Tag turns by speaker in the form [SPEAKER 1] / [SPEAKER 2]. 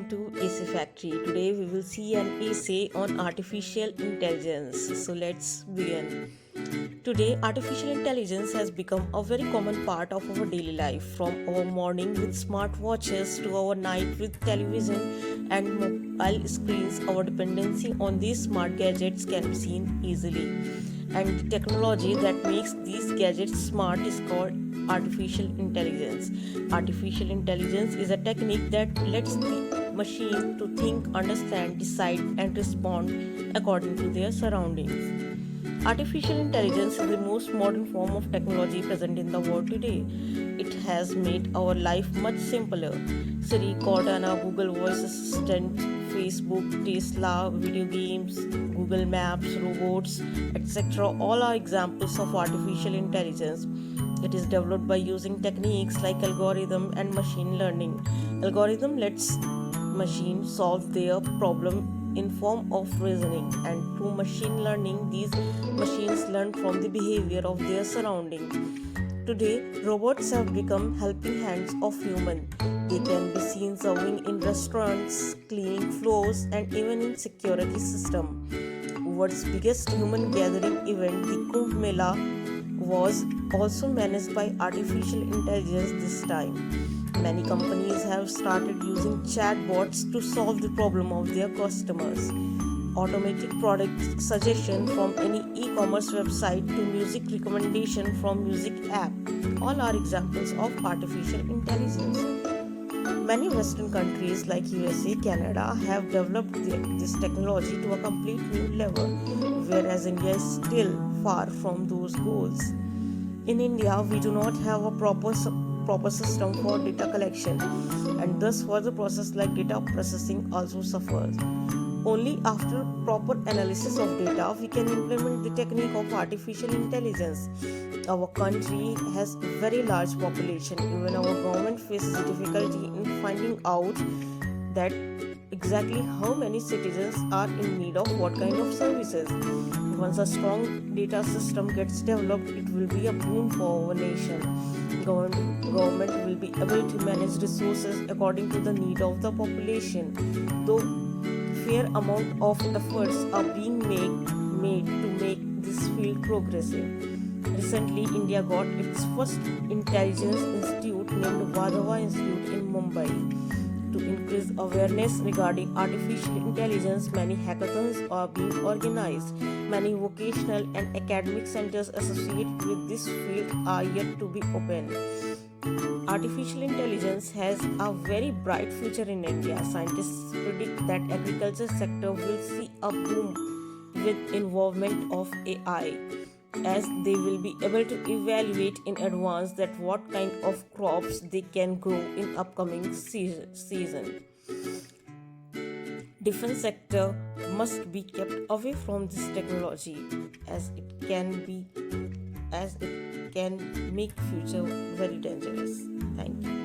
[SPEAKER 1] to AC Factory. Today we will see an essay on artificial intelligence. So let's begin. Today, artificial intelligence has become a very common part of our daily life, from our morning with smartwatches to our night with television and mobile screens. Our dependency on these smart gadgets can be seen easily. And the technology that makes these gadgets smart is called artificial intelligence. Artificial intelligence is a technique that lets the machine to think, understand, decide, and respond according to their surroundings. Artificial intelligence is the most modern form of technology present in the world today. It has made our life much simpler. Siri, Cortana, Google Voice Assistant, Facebook, Tesla, video games, Google Maps, robots, etc. all are examples of artificial intelligence. It is developed by using techniques like algorithm and machine learning. Algorithm lets machine solve their problem in form of reasoning, and through machine learning these machines learn from the behavior of their surrounding. Today robots have become helping hands of human. They can be seen serving in restaurants, cleaning floors, and even in security system. World's biggest human gathering event, the Kumbh Mela, was also managed by artificial intelligence this time. Many companies have started using chatbots to solve the problem of their customers. Automatic product suggestion from any e-commerce website to music recommendation from music app, all are examples of artificial intelligence. Many Western countries like USA, Canada have developed this technology to a complete new level, whereas India is still far from those goals. In India, we do not have a proper system for data collection, and thus further process like data processing also suffers. Only after proper analysis of data we can implement the technique of artificial intelligence. Our country has a very large population. Even our government faces difficulty in finding out that exactly how many citizens are in need of what kind of services. Once a strong data system gets developed, it will be a boon for our nation. Government will be able to manage resources according to the need of the population. Though fair amount of efforts are being made to make this field progressive. Recently, India got its first intelligence institute named Vadhava Institute in Mumbai. To increase awareness regarding artificial intelligence, many hackathons are being organized. Many vocational and academic centers associated with this field are yet to be opened. Artificial intelligence has a very bright future in India. Scientists predict that agriculture sector will see a boom with involvement of AI, as they will be able to evaluate in advance that what kind of crops they can grow in upcoming season. Defense sector must be kept away from this technology, as it can make future very dangerous. Thank you.